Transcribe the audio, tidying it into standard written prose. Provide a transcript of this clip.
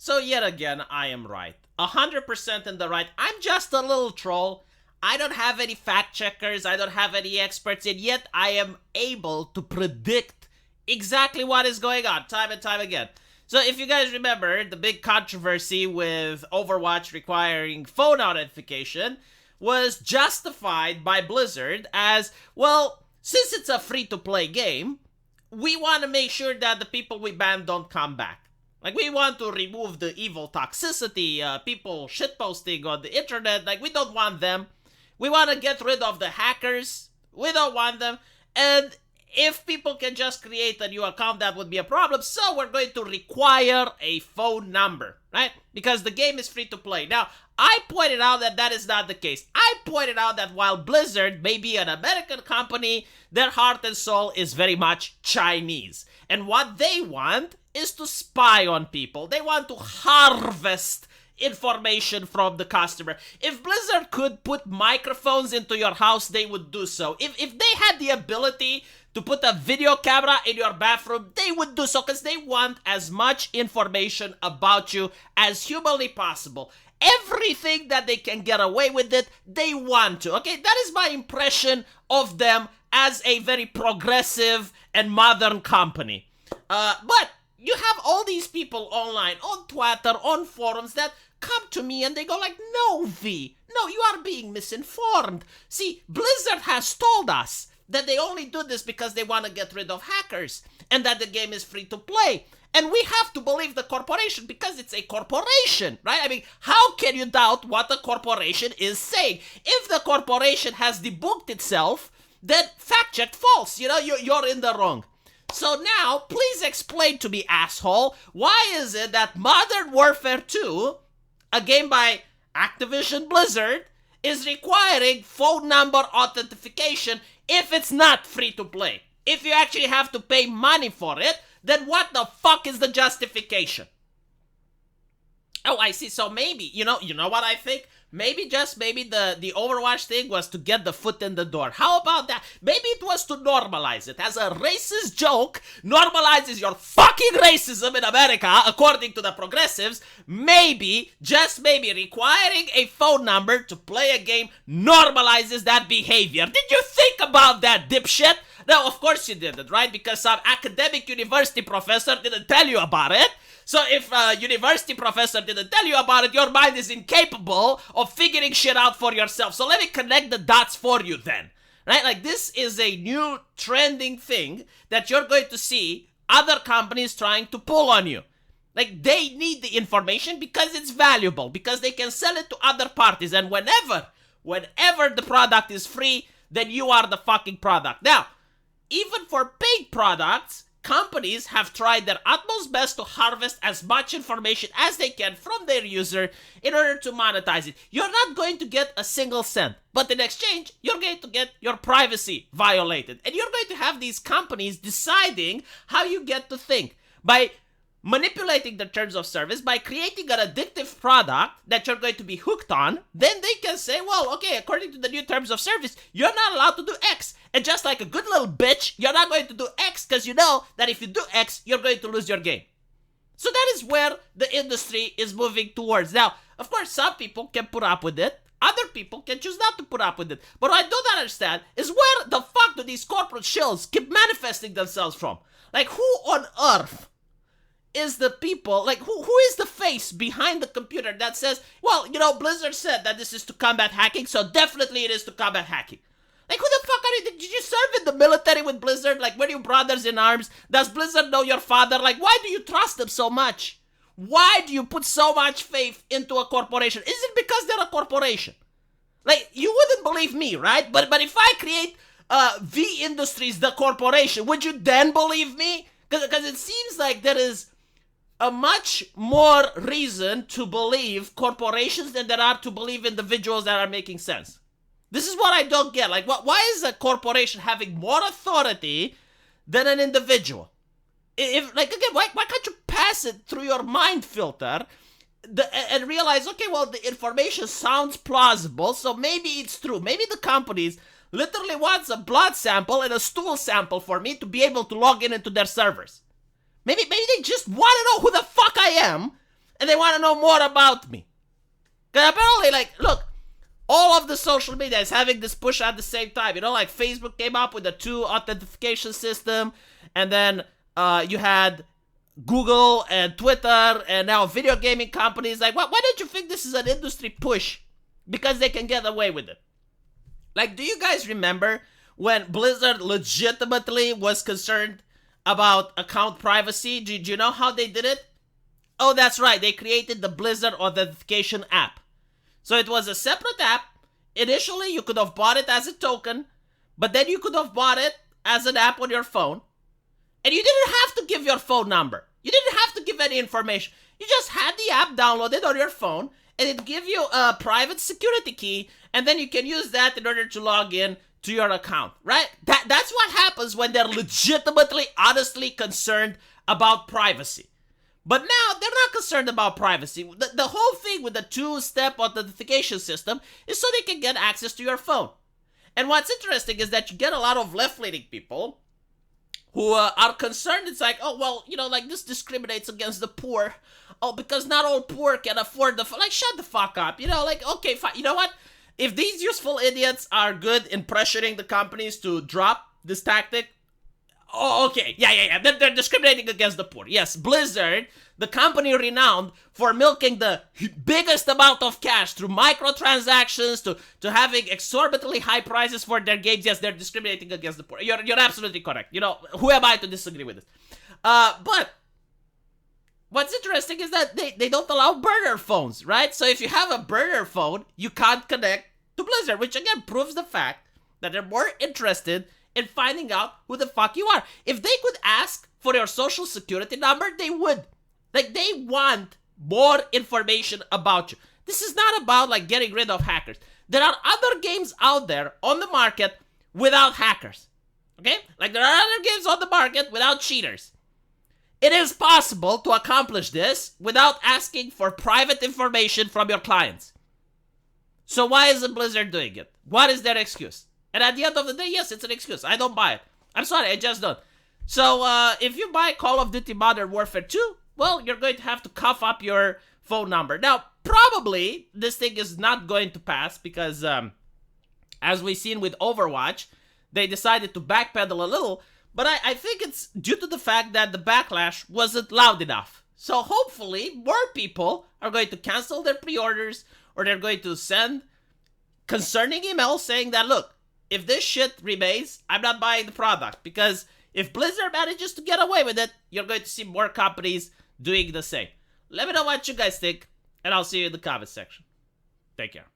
So yet again, I am right. 100% in the right. I'm just a little troll. I don't have any fact checkers. I don't have any experts, and yet I am able to predict exactly what is going on time and time again. So if you guys remember, the big controversy with Overwatch requiring phone authentication was justified by Blizzard as, well, since it's a free-to-play game, we want to make sure that the people we ban don't come back. Like, we want to remove the evil toxicity, people shitposting on the internet. Like, we don't want them. We want to get rid of the hackers. We don't want them. And if people can just create a new account, that would be a problem. So we're going to require a phone number, right? Because the game is free to play. Now, I pointed out that that is not the case. I pointed out that while Blizzard may be an American company, their heart and soul is very much Chinese. And what they want is to spy on people. They want to harvest information from the customer. If Blizzard could put microphones into your house, they would do so. If they had the ability to put a video camera in your bathroom, they would do so, because they want as much information about you as humanly possible. Everything that they can get away with it, they want to. Okay, that is my impression of them as a very progressive and modern company. But you have all these people online, on Twitter, on forums that come to me and they go like, no, V, no, you are being misinformed. See, Blizzard has told us that they only do this because they want to get rid of hackers and that the game is free to play. And we have to believe the corporation because it's a corporation, right? I mean, how can you doubt what the corporation is saying? If the corporation has debunked itself, then fact check false. You know, you're in the wrong. So now, please explain to me, asshole, why is it that Modern Warfare 2, a game by Activision Blizzard, is requiring phone number authentication if it's not free to play? If you actually have to pay money for it, then what the fuck is the justification? Oh, I see. So maybe, you know what I think? Maybe the Overwatch thing was to get the foot in the door. How about that? Maybe it was to normalize it. As a racist joke normalizes your fucking racism in America, according to the progressives. Maybe, just maybe, requiring a phone number to play a game normalizes that behavior. Did you think about that, dipshit? No, of course you didn't, right? Because some academic university professor didn't tell you about it. So if a university professor didn't tell you about it, your mind is incapable of figuring shit out for yourself. So let me connect the dots for you then. Right? Like, this is a new trending thing that you're going to see other companies trying to pull on you. Like, they need the information because it's valuable, because they can sell it to other parties. And whenever the product is free, then you are the fucking product. Now, even for paid products, companies have tried their utmost best to harvest as much information as they can from their user in order to monetize it. You're not going to get a single cent, but in exchange, you're going to get your privacy violated. And you're going to have these companies deciding how you get to think by manipulating the terms of service, by creating an addictive product that you're going to be hooked on. Then they can say, well, okay, according to the new terms of service, you're not allowed to do X. And just like a good little bitch, you're not going to do X because you know that if you do X, you're going to lose your game. So that is where the industry is moving towards. Now, of course, some people can put up with it. Other people can choose not to put up with it. But what I don't understand is where the fuck do these corporate shills keep manifesting themselves from? Like, who on earth is the people, like, who is the face behind the computer that says, well, you know, Blizzard said that this is to combat hacking, so definitely it is to combat hacking. Like, who the fuck are you? Did you serve in the military with Blizzard? Like, were you brothers in arms? Does Blizzard know your father? Like, why do you trust them so much? Why do you put so much faith into a corporation? Is it because they're a corporation? Like, you wouldn't believe me, right? But if I create V Industries, the corporation, would you then believe me? Because it seems like there is a much more reason to believe corporations than there are to believe individuals that are making sense. This is what I don't get. Like, why is a corporation having more authority than an individual? If, like, again, why can't you pass it through your mind filter and realize, okay, well, the information sounds plausible, so maybe it's true. Maybe the companies literally wants a blood sample and a stool sample for me to be able to log in into their servers. Maybe they just want to know who the fuck I am, and they want to know more about me. Because apparently, like, look, all of the social media is having this push at the same time. You know, like Facebook came up with the 2 authentication system, and then you had Google and Twitter, and now video gaming companies. Like, why don't you think this is an industry push? Because they can get away with it. Like, do you guys remember when Blizzard legitimately was concerned about account privacy? Do you know how they did it? Oh, that's right. They created the Blizzard Authentication app. So it was a separate app. Initially, you could have bought it as a token, but then you could have bought it as an app on your phone. And you didn't have to give your phone number. You didn't have to give any information. You just had the app downloaded on your phone, and it give you a private security key, and then you can use that in order to log in to your account, right? That's what happens when they're legitimately, honestly concerned about privacy. But now, they're not concerned about privacy. The whole thing with the 2-step authentication system is so they can get access to your phone. And what's interesting is that you get a lot of left-leaning people who are concerned. It's like, oh, well, you know, like, this discriminates against the poor. Oh, because not all poor can afford the... Like, shut the fuck up. You know, like, okay, fine. You know what? If these useful idiots are good in pressuring the companies to drop this tactic, oh, okay. Yeah. They're discriminating against the poor. Yes, Blizzard, the company renowned for milking the biggest amount of cash through microtransactions to having exorbitantly high prices for their games. Yes, they're discriminating against the poor. You're absolutely correct. You know, who am I to disagree with this? But what's interesting is that they don't allow burner phones, right? So if you have a burner phone, you can't connect to Blizzard, which again proves the fact that they're more interested in finding out who the fuck you are. If they could ask for your social security number, they would. Like, they want more information about you. This is not about, like, getting rid of hackers. There are other games out there on the market without hackers. Okay? Like, there are other games on the market without cheaters. It is possible to accomplish this without asking for private information from your clients. So why isn't Blizzard doing it? What is their excuse? And at the end of the day, yes, it's an excuse. I don't buy it. I'm sorry, I just don't. So, if you buy Call of Duty Modern Warfare 2, well, you're going to have to cough up your phone number. Now, probably, this thing is not going to pass because, as we've seen with Overwatch, they decided to backpedal a little, but I think it's due to the fact that the backlash wasn't loud enough. So, hopefully, more people are going to cancel their pre-orders, or they're going to send concerning emails saying that, look, if this shit remains, I'm not buying the product. Because if Blizzard manages to get away with it, you're going to see more companies doing the same. Let me know what you guys think, and I'll see you in the comment section. Take care.